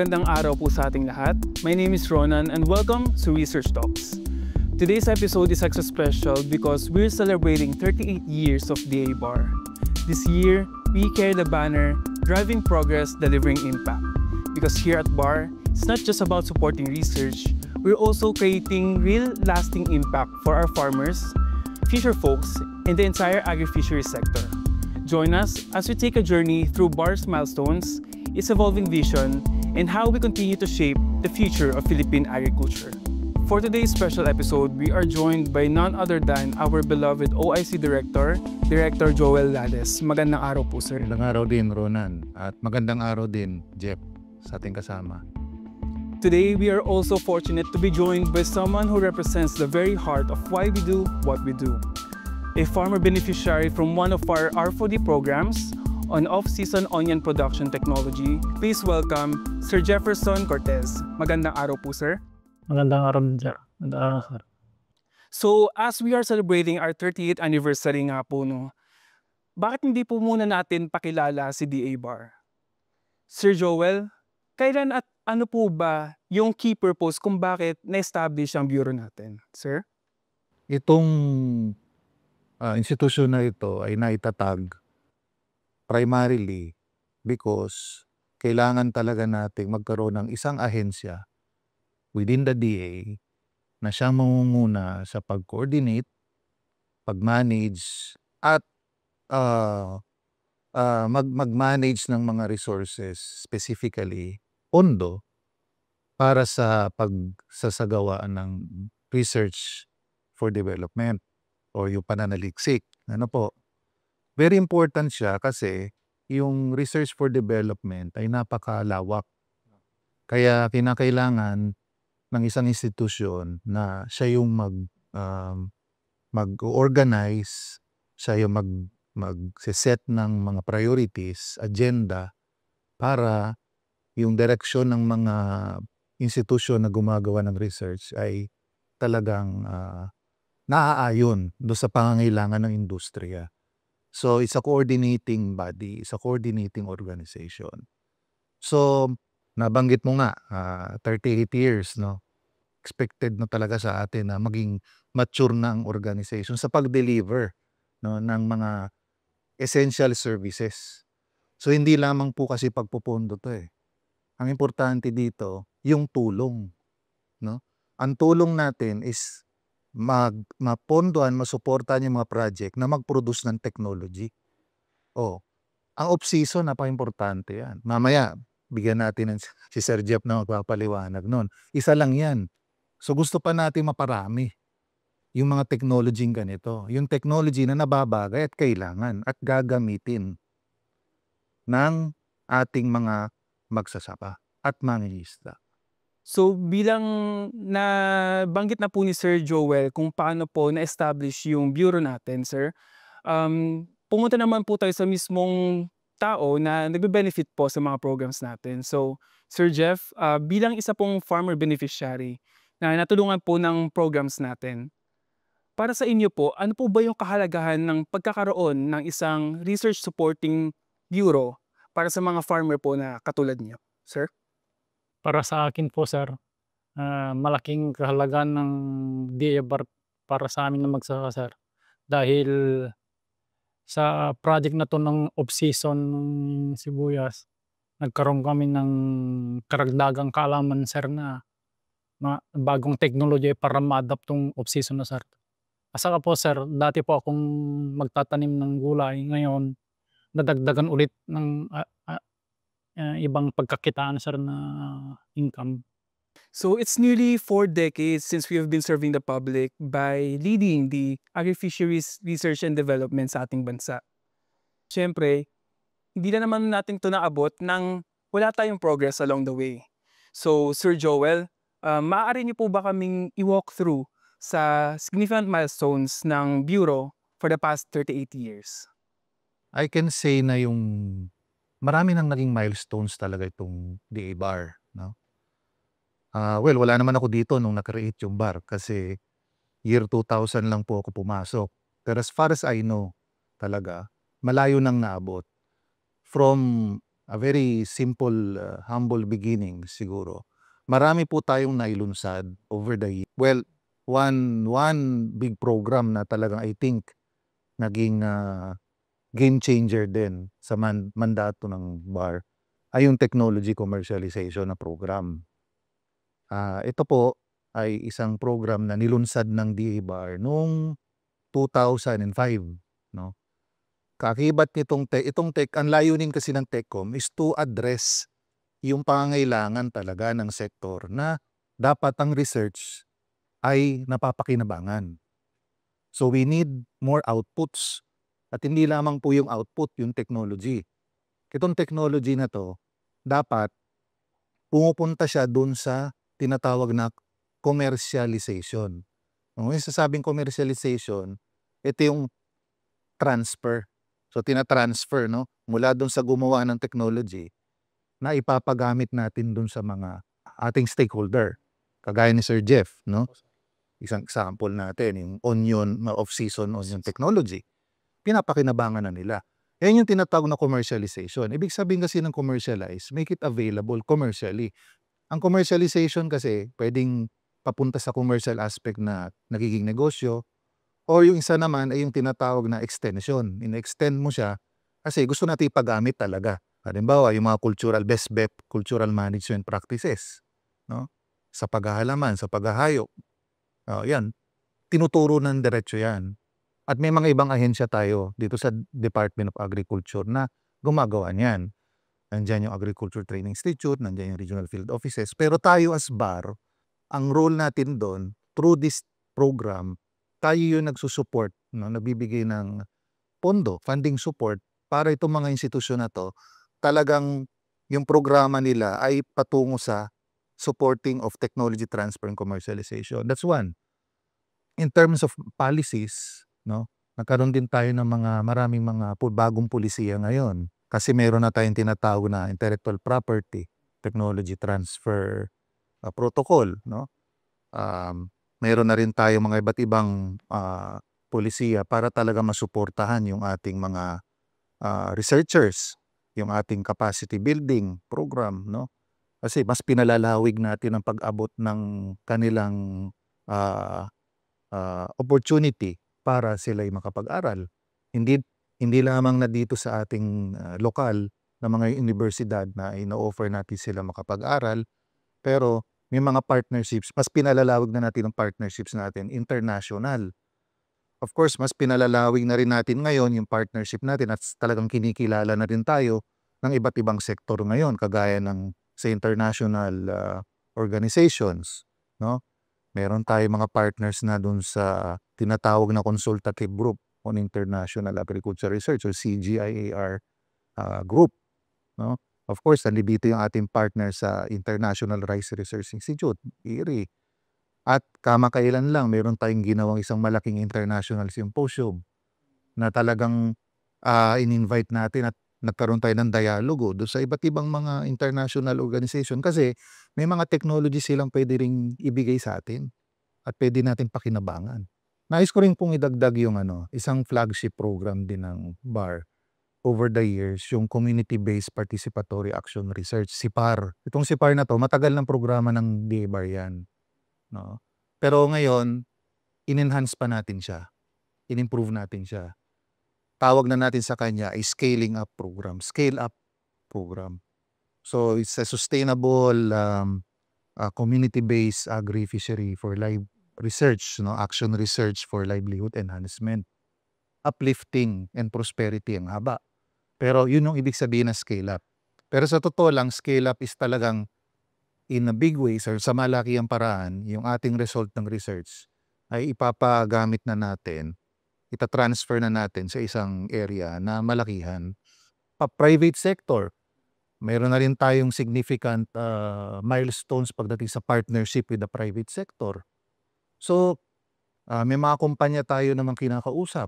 magandang araw po sa ating lahat. My name is Ronan and welcome to Research Talks. Today's episode is extra special because we're celebrating 38 years of DA Bar. This year, we carry the banner, Driving Progress, Delivering Impact. Because here at BAR, it's not just about supporting research, we're also creating real lasting impact for our farmers, fisher folks, and the entire agri-fishery sector. Join us as we take a journey through BAR's milestones, its evolving vision, and how we continue to shape the future of Philippine agriculture. For today's special episode, we are joined by none other than our beloved OIC Director, Director Joel Lales. Magandang araw po, sir. Magandang araw din, Ronan. At magandang araw din, Jeff, sa ating kasama. Today, we are also fortunate to be joined by someone who represents the very heart of why we do what we do. A farmer beneficiary from one of our R4D programs on off-season onion production technology. Please welcome Sir Jefferson Cortez. Magandang araw po, sir. Magandang araw, sir. Magandang araw, sir. So, as we are celebrating our 38th anniversary nga po, bakit hindi po muna natin pakilala si DA Bar? Sir Joel, kailan at ano po ba yung key purpose kung bakit na-establish ang bureau natin, sir? Itong institusyon na ito ay naitatag primarily because kailangan talaga nating magkaroon ng isang ahensya within the DA na siyang mangunguna sa pag-coordinate, pag-manage, at mag-manage ng mga resources, specifically pondo, para sa pagsasagawaan ng research for development o yung pananaliksik. Ano po? Very important siya kasi yung research for development ay napakalawak. Kaya kinakailangan ng isang institusyon na siya yung mag-organize, siya yung mag-set ng mga priorities, agenda, para yung direksyon ng mga institusyon na gumagawa ng research ay talagang naaayon doon sa pangangailangan ng industriya. So, it's a coordinating body, it's a coordinating organization. So, nabanggit mo nga, 38 years, no? Expected na talaga sa atin na maging mature na ang organization sa pag-deliver, no, ng mga essential services. So, hindi lamang po kasi pagpupondo to eh. Ang importante dito, yung tulong, no? Ang tulong natin is mapondohan, masuportahan yung mga project na mag-produce ng technology. Ang off-season, napaka-importante yan. Mamaya, bigyan natin si Sir Jeff na magpapaliwanag nun. Isa lang yan. So gusto pa natin maparami yung mga technology ganito. Yung technology na nababagay at kailangan at gagamitin ng ating mga magsasaka at mangingisda. So bilang nabanggit na po ni Sir Joel kung paano po na-establish yung bureau natin, sir, pumunta naman po tayo sa mismong tao na nagbe-benefit po sa mga programs natin. So, Sir Jeff, bilang isa pong farmer beneficiary na natulungan po ng programs natin, para sa inyo po, ano po ba yung kahalagahan ng pagkakaroon ng isang research supporting bureau para sa mga farmer po na katulad niyo, sir? Para sa akin po, sir, malaking kahalagaan ng DA-BAR para sa amin na magsasaka, sir. Dahil sa project na to ng off-season ng sibuyas, nagkaroon kami ng karagdagang kaalaman, sir, na bagong technology para ma-adapt tong off-season na, sir. Asaka po, sir, dati po akong magtatanim ng gulay. Ngayon, nadagdagan ulit ng ibang pagkakitaan, sir, na income. So it's nearly 4 decades since we have been serving the public by leading the agri-fisheries research and development sa ating bansa. Siyempre, hindi na naman natin ito naabot nang wala tayong progress along the way. So, Sir Joel, maaari niyo po ba kaming i-walk through sa significant milestones ng Bureau for the past 38 years? I can say na yung marami nang naging milestones talaga itong DA Bar, no? Well, wala naman ako dito nung na-create yung bar kasi year 2000 lang po ako pumasok. Pero as far as I know, talaga, malayo nang naabot. From a very simple, humble beginning siguro. Marami po tayong nailunsad over the year. Well, one big program na talagang I think naging game changer din sa mandato ng BAR ay yung technology commercialization na program. Ito po ay isang program na nilunsad ng DA-BAR noong 2005, no? Kaakibat nitong ang layunin kasi ng TechCom is to address yung pangangailangan talaga ng sektor na dapat ang research ay napapakinabangan. So we need more outputs. At hindi lamang po yung output, yung technology. Itong technology na to, dapat pumupunta siya dun sa tinatawag na commercialization. Kung sasabing commercialization, ito yung transfer. So tina-transfer, no, mula dun sa gumawa ng technology na ipapagamit natin dun sa mga ating stakeholder. Kagaya ni Sir Jeff, no? Isang example natin, yung off-season onion technology. Pinapakinabangan na nila. Yan yung tinatawag na commercialization. Ibig sabihin kasi ng commercialize, make it available commercially. Ang commercialization kasi pwedeng papunta sa commercial aspect na nagiging negosyo, or yung isa naman ay yung tinatawag na extension. In-extend mo siya kasi gusto natin ipagamit talaga. Halimbawa, yung mga best cultural management practices, no? Sa paghahalaman, sa paghahayop. Yan, tinuturo ng diretso yan. At may mga ibang ahensya tayo dito sa Department of Agriculture na gumagawa niyan. Nandiyan yung Agriculture Training Institute, nandiyan yung Regional Field Offices. Pero tayo as BAR, ang role natin doon, through this program, tayo yung nagsusupport, no, nabibigay ng pondo, funding support, para itong mga institusyon na to, talagang yung programa nila ay patungo sa supporting of technology transfer and commercialization. That's one. In terms of policies, no, nagkaroon din tayo ng maraming mga bagong pulisiya ngayon. Kasi meron na tayong tinatawag na intellectual property, technology transfer protocol, no? Meron na rin tayo mga iba't ibang pulisiya para talaga masuportahan yung ating mga researchers, yung ating capacity building program, no? Kasi mas pinalalawig natin ang pag-abot ng kanilang opportunity para sila'y makapag-aral. Hindi lamang na dito sa ating lokal na mga universidad na ino-offer natin sila makapag-aral, pero may mga partnerships, mas pinalalawig na natin ang partnerships natin international. Of course, mas pinalalawig na rin natin ngayon yung partnership natin at talagang kinikilala na rin tayo ng iba't ibang sektor ngayon, kagaya ng sa international organizations, no? Meron tayong mga partners na dun sa tinatawag na Consultative Group on International Agriculture Research or CGIAR group, no? Of course, nandito yung ating partner sa International Rice Research Institute, IRRI. At kamakailan lang, meron tayong ginawang isang malaking international symposium na talagang in-invite natin at nagkaroon tayo ng dialogo doon sa iba't ibang mga international organization kasi may mga technology silang pwede ring ibigay sa atin at pwede natin pakinabangan. Nais ko rin pong idagdag yung isang flagship program din ng BAR over the years, yung Community-Based Participatory Action Research, SIPAR. Itong SIPAR na to, matagal ng programa ng DA-BAR yan, no? Pero ngayon, in-enhance pa natin siya. In-improve natin siya. Tawag na natin sa kanya ay scaling up program, scale up program. So it's a sustainable community-based agri-fishery for live research, no, action research for livelihood enhancement, uplifting and prosperity, ang haba. Pero yun yung ibig sabihin na scale up. Pero sa totoo lang, scale up is talagang in a big way, sir, sa malakiang paraan, yung ating result ng research ay ipapagamit na natin, ita-transfer na natin sa isang area na malakihan. Private sector, mayroon na rin tayong significant milestones pagdating sa partnership with the private sector. So, may mga kumpanya tayo namang kinakausap.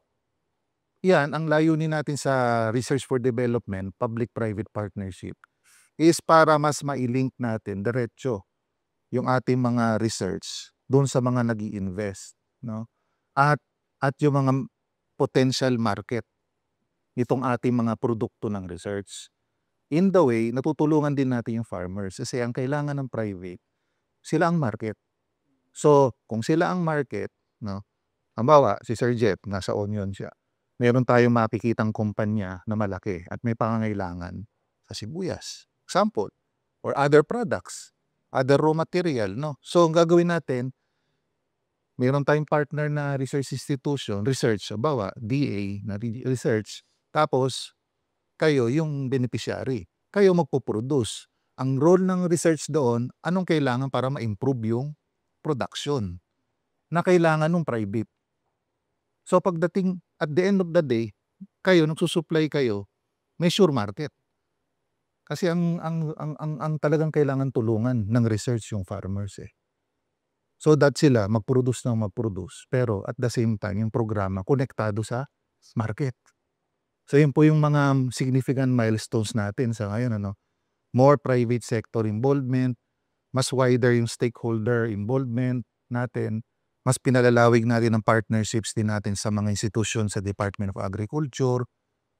Yan, ang layunin natin sa Research for Development, Public-Private Partnership, is para mas mailink natin diretso yung ating mga research doon sa mga nag-i-invest, no? At yung mga potential market nitong ating mga produkto ng research. In the way, natutulungan din natin yung farmers kasi ang kailangan ng private, sila ang market. So, kung sila ang market, no, halimbawa, si Sir Jeff, nasa Onion siya. Meron tayong makikitang kumpanya na malaki at may pangangailangan sa sibuyas. Example, or other products, other raw material, no? So, ang gagawin natin, meron tayong partner na research institution, research, halimbawa, DA na research, tapos kayo yung beneficiary. Kayo magpo-produce. Ang role ng research doon, anong kailangan para ma-improve yung production na kailangan ng private. So pagdating at the end of the day, kayo nagsusupply kayo, may sure market. Kasi ang talagang kailangan tulungan ng research yung farmers eh. So that sila mag-produce ng mag-produce, pero at the same time yung programa konektado sa market. So yun po yung mga significant milestones natin sa ngayon, ano. More private sector involvement, mas wider yung stakeholder involvement natin, mas pinalalawig natin ang partnerships din natin sa mga institution sa Department of Agriculture,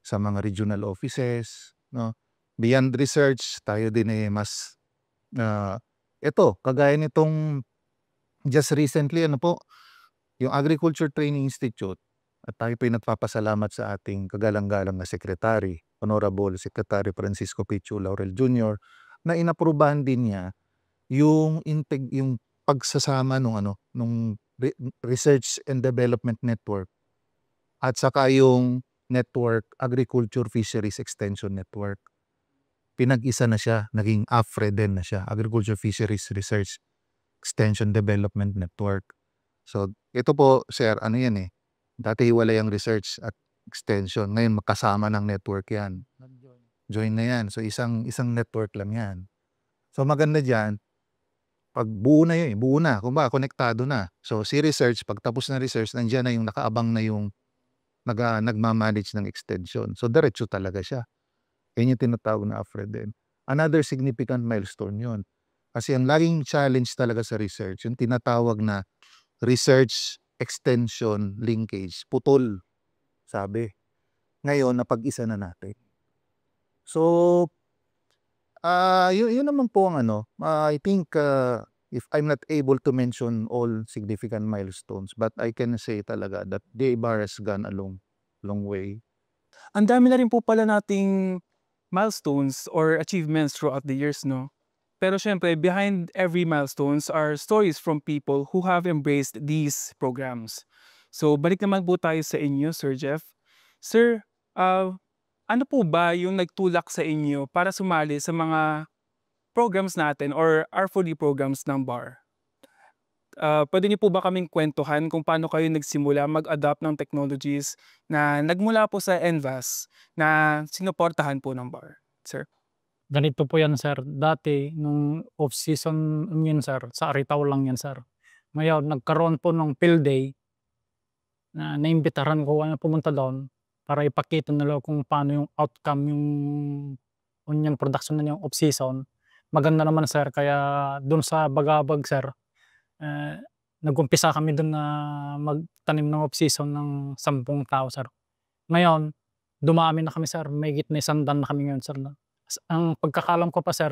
sa mga regional offices, no. Beyond research, tayo din eh mas ito, kagaya nitong just recently, ano po, yung Agriculture Training Institute, at tayo po nagpapasalamat sa ating kagalang-galang na Secretary, Honorable Secretary Francisco Pichu Laurel Jr., na inaprubahan din niya yung pagsasama nung Research and Development Network at saka yung network, Agriculture Fisheries Extension Network. Pinag-isa na siya, naging AFRE din na siya, Agriculture Fisheries Research Extension Development Network. So, ito po, sir, ano yan eh, dati hiwalay ang research at extension. Ngayon magkasama ng network yan. Join na yan. So isang network lang yan. So maganda dyan, pag buo na yun, buo na. Kung ba, konektado na. So si research, pag tapos na research, nandiyan na yung nakaabang na yung nagmamanage ng extension. So diretso talaga siya. Yan yung tinatawag na AFRE din. Another significant milestone yun. Kasi ang laging challenge talaga sa research, yung tinatawag na research extension linkage, putol, sabi. Ngayon, napag-isa na natin. So, yun naman po ang I think if I'm not able to mention all significant milestones, but I can say talaga that DABAR has gone a long way. Ang dami na rin po pala nating milestones or achievements throughout the years, no? Pero syempre, behind every milestones are stories from people who have embraced these programs. So, balik naman po tayo sa inyo, Sir Jeff. Sir, ano po ba yung nagtulak sa inyo para sumali sa mga programs natin or R4D programs ng BAR? Pwede niyo po ba kaming kwentuhan kung paano kayo nagsimula mag-adopt ng technologies na nagmula po sa NVAS na sinuportahan po ng BAR, sir? Ganito po yan, sir. Dati, nung off-season yun, sir, sa Aritaw lang yan, sir. Ngayon, nagkaroon po ng field day na naimbitaran ko na pumunta doon para ipakita nila kung paano yung outcome yung onion production na yung off-season. Maganda naman, sir. Kaya doon sa Bagabag, sir, nag-umpisa kami doon na magtanim ng off-season ng 10 tao, sir. Ngayon, dumami na kami, sir. May na 100 na kami ngayon, sir. Ang pagkakalam ko pa, sir,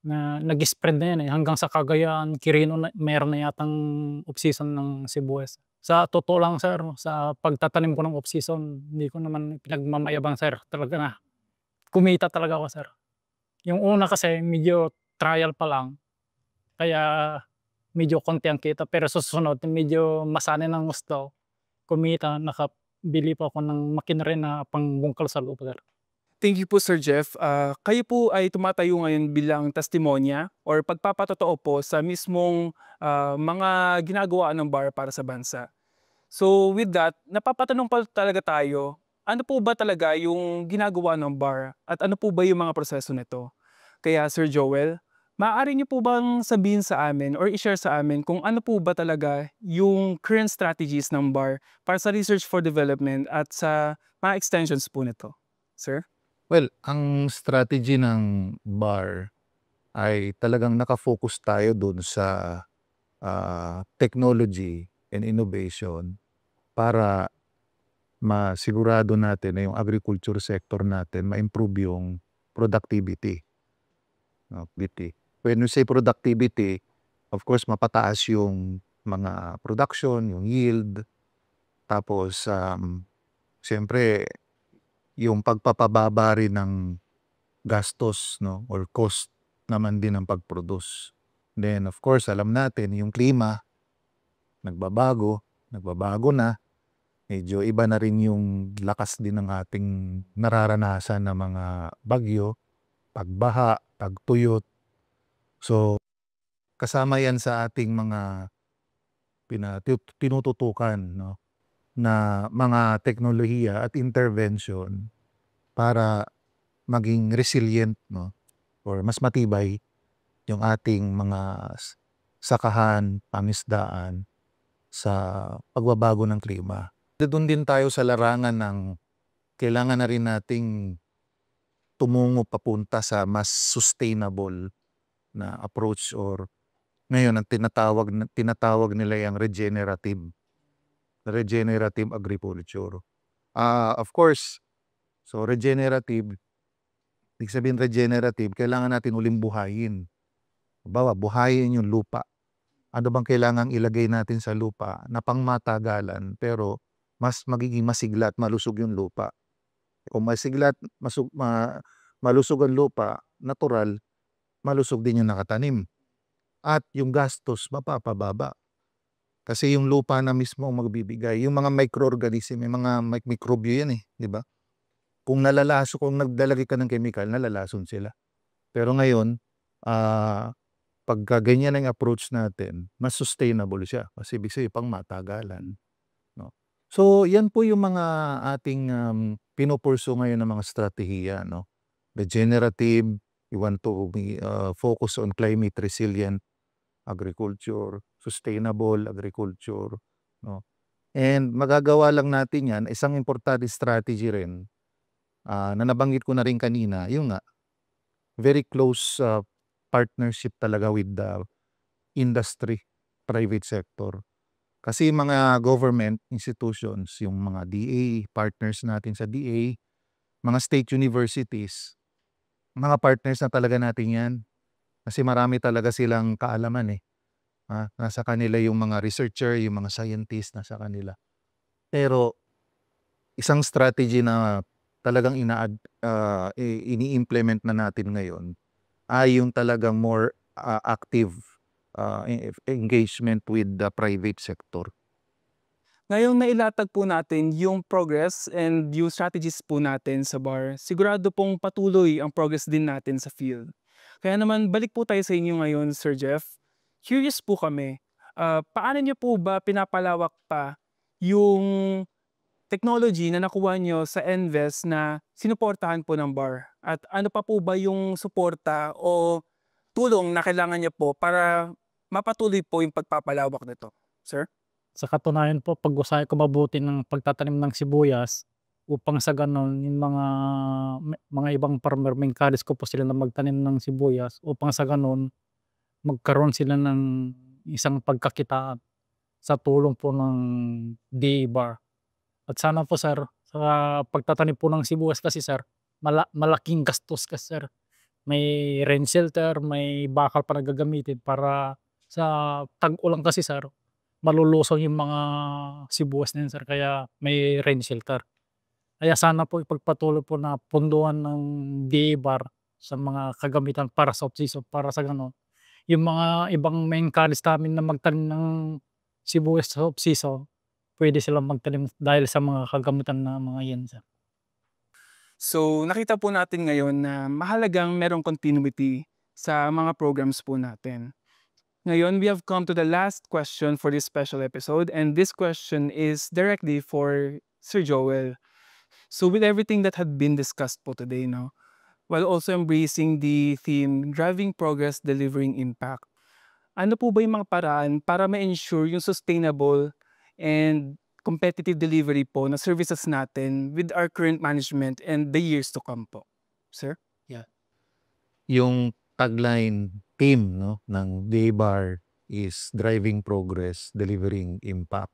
na nag-spread na yan eh. Hanggang sa Cagayan, Quirino, meron na yatang off-season ng sibuyas. Sa totoo lang, sir, sa pagtatanim ko ng off-season, hindi ko naman pinagmamayabang, sir. Talaga na, kumita talaga ako, sir. Yung una kasi, medyo trial pa lang. Kaya, medyo konti ang kita. Pero susunod, medyo masanay ng gusto. Kumita, nakabili pa ako ng makinary na pangbungkal sa lupa, sir. Thank you po, Sir Jeff. Kayo po ay tumatayo ngayon bilang testimonya or pagpapatotoo po sa mismong mga ginagawa ng BAR para sa bansa. So with that, napapatanong pa talaga tayo, ano po ba talaga yung ginagawa ng BAR at ano po ba yung mga proseso nito? Kaya Sir Joel, maaari niyo po bang sabihin sa amin or i-share sa amin kung ano po ba talaga yung current strategies ng BAR para sa research for development at sa mga extensions po nito? Sir? Well, ang strategy ng BAR ay talagang nakafocus tayo dun sa technology and innovation para masigurado natin na yung agriculture sector natin ma-improve yung productivity. No, when we say productivity, of course, mapataas yung mga production, yung yield. Tapos, siyempre, yung pagpapababa rin ng gastos, no, or cost naman din ng pag-produce. Then, of course, alam natin, yung klima, nagbabago na. Medyo iba na rin yung lakas din ng ating nararanasan na mga bagyo, pagbaha, pagtuyot. So, kasama yan sa ating mga tinututukan, no, na mga teknolohiya at intervention para maging resilient, no, or mas matibay yung ating mga sakahan, pangisdaan sa pagbabago ng klima. Doon din tayo sa larangan ng kailangan na rin nating tumungo papunta sa mas sustainable na approach, or ngayon ang tinatawag nila yung regenerative agriculture. Of course, so regenerative, ibig sabihin regenerative, kailangan natin uling buhayin. Buhayin yung lupa. Ano bang kailangang ilagay natin sa lupa na pangmatagalan pero mas magiging masigla at malusog yung lupa. Kung masigla at malusog ang lupa, natural, malusog din yung nakatanim. At yung gastos mapapababa. Kasi yung lupa na mismo ang magbibigay. Yung mga microorganism, yung mga mikrobyo yan di ba? Kung nagdalagay ka ng chemical, nalalason sila. Pero ngayon, pagka ganyan ang approach natin, mas sustainable siya. Kasi ibig sabihin, pang matagalan. No? So, yan po yung mga ating pinupurso ngayon ng mga strategiya. No? Regenerative, we want to focus on climate resilient agriculture, sustainable agriculture. No? And magagawa lang natin yan, isang importante strategy rin, na nabanggit ko na rin kanina, yung nga, very close partnership talaga with the industry, private sector. Kasi mga government institutions, yung mga DA, partners natin sa DA, mga state universities, mga partners na talaga natin yan. Kasi marami talaga silang kaalaman nasa kanila yung mga researcher, yung mga scientists, nasa kanila. Pero isang strategy na talagang ini-implement na natin ngayon ay yung talagang more active engagement with the private sector. Ngayong nailatag po natin yung progress and yung strategies po natin sa BAR, sigurado pong patuloy ang progress din natin sa field. Kaya naman, balik po tayo sa inyo ngayon, Sir Jeff. Curious po kami, paano niyo po ba pinapalawak pa yung technology na nakuha nyo sa NVES na sinuportahan po ng BAR? At ano pa po ba yung suporta o tulong na kailangan niyo po para mapatuloy po yung pagpapalawak nito, sir? Sa katunayan po, pag-usahay ko mabuti ng pagtatanim ng sibuyas upang sa gano'n yung mga ibang farmer, ma-encourage ko po sila na magtanim ng sibuyas upang sa gano'n magkaroon sila ng isang pagkakitaan sa tulong po ng DA-BAR. At sana po sir, sa pagtatanim po ng sibuyas kasi sir, malaking gastos kasi sir. May rain shelter, may bakal pa na gagamitin para sa tag-ulan kasi sir, malulusong yung mga sibuyas na yun sir, kaya may rain shelter. Kaya sana po ipagpatuloy po na punduhan ng DA-BAR sa mga kagamitan para sa off-season, para sa gano'n, yung mga ibang ma-encourage namin na magtanim ng sibuyas sa off-season, pwede silang magtanim dahil sa mga kagamitan na mga yan sir. So, nakita po natin ngayon na mahalagang merong continuity sa mga programs po natin. Ngayon, we have come to the last question for this special episode, and this question is directly for Sir Joel. So, with everything that had been discussed po today, no, while also embracing the theme, driving progress, delivering impact, ano po ba yung mga paraan para ma-ensure yung sustainable and competitive delivery po na services natin with our current management and the years to come po, sir? Yung tagline theme ng DA-BAR is driving progress, delivering impact.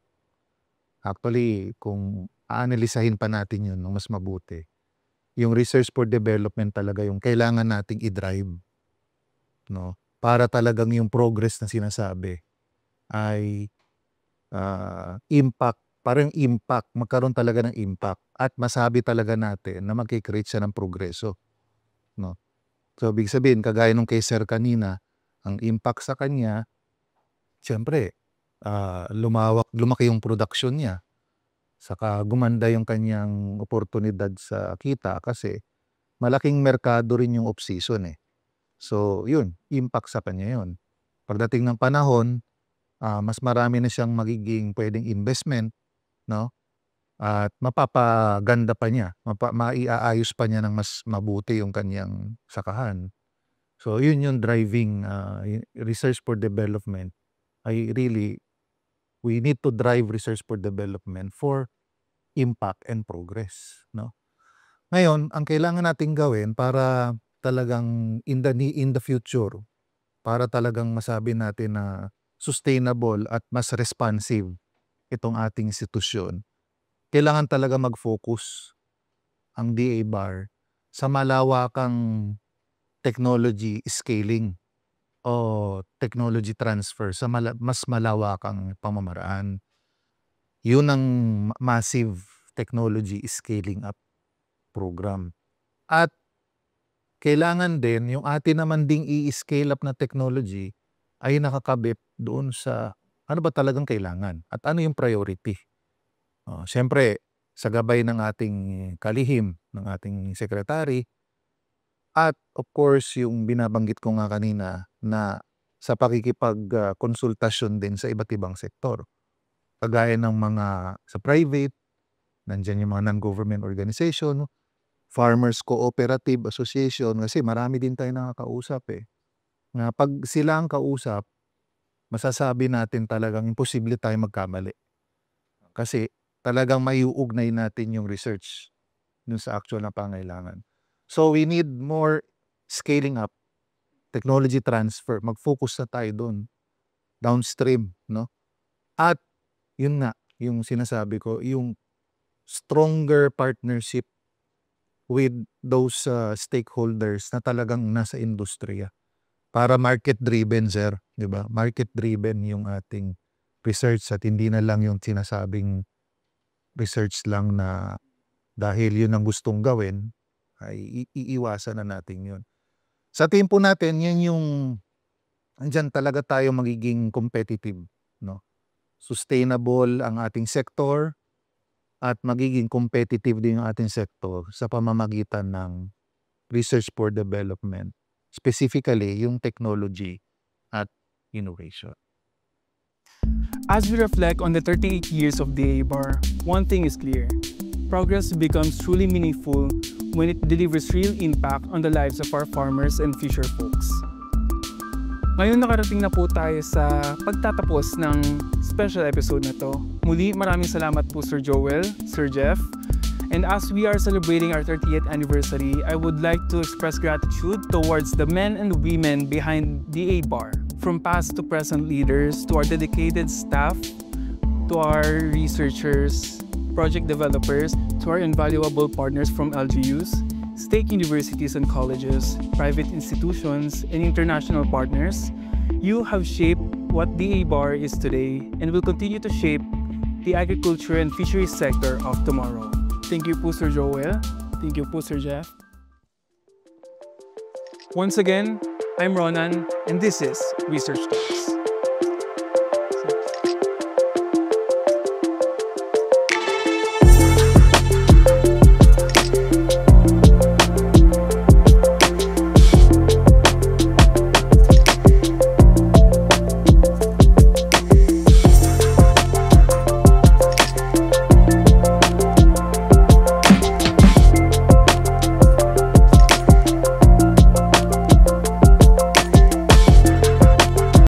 Actually, kung aanalisahin pa natin yun mas mabuti, yung research for development talaga yung kailangan nating i-drive, no? Para talagang yung progress na sinasabi ay impact, parang impact, magkaroon talaga ng impact at masabi talaga natin na magkikreate siya ng progreso, no? So, ibig sabihin, kagaya nung kay Sir kanina, ang impact sa kanya, siyempre, lumaki yung production niya. Saka gumanda yung kanyang oportunidad sa kita kasi malaking merkado rin yung off-season eh. So, yun, impact sa kanya yun. Pagdating ng panahon, mas marami na siyang magiging pwedeng investment, no? At mapapaganda pa niya, maiaayos pa niya ng mas mabuti yung kanyang sakahan. So, yun yung driving research for development. We need to drive research for development for impact and progress, no? Ngayon, ang kailangan nating gawin para talagang in the future, para talagang masabi natin na sustainable at mas responsive itong ating institusyon, kailangan talaga mag-focus ang DA-BAR sa malawakang technology scaling o technology transfer sa mas malawakang pamamaraan. Yun ang massive technology scaling up program. At kailangan din yung atin naman ding i-scale up na technology ay nakakabit doon sa ano ba talagang kailangan at ano yung priority. Siyempre, sa gabay ng ating kalihim, ng ating secretary, at of course, yung binabanggit ko nga kanina na sa pakikipag-konsultasyon din sa iba't ibang sektor. Kagaya ng mga sa private, nandyan yung mga non-government organization, Farmers Cooperative Association, kasi marami din tayo nakakausap eh. Na pag sila ang kausap, masasabi natin talagang imposible tayo magkamali. Kasi talagang maiuugnay natin yung research dun sa actual na pangailangan. So we need more scaling up, technology transfer, mag-focus na tayo dun, downstream, no? At yun nga, yung sinasabi ko, yung stronger partnership with those stakeholders na talagang nasa industriya. Para market-driven, sir, di ba? Market-driven yung ating research at hindi na lang yung sinasabing research lang na dahil yun ang gustong gawin, ay iiwasan na natin yun. Sa tempo natin, yan yung andyan talaga tayo magiging competitive, no? Sustainable ang ating sector at magiging competitive din yung ating sector sa pamamagitan ng research for development, specifically yung technology at innovation. As we reflect on the 38 years of DA-BAR, one thing is clear. Progress becomes truly meaningful when it delivers real impact on the lives of our farmers and fisher folks. Ngayon nakarating na po tayo sa pagtatapos ng special episode na to. Muli maraming salamat po Sir Joel, Sir Jeff. And as we are celebrating our 30th anniversary, I would like to express gratitude towards the men and women behind DA-BAR. From past to present leaders, to our dedicated staff, to our researchers, project developers, to our invaluable partners from LGUs, state universities and colleges, private institutions, and international partners, you have shaped what DA-BAR is today and will continue to shape the agriculture and fisheries sector of tomorrow. Thank you po Sir Joel. Thank you po Sir Jeff. Once again, I'm Ronan and this is Research Talks.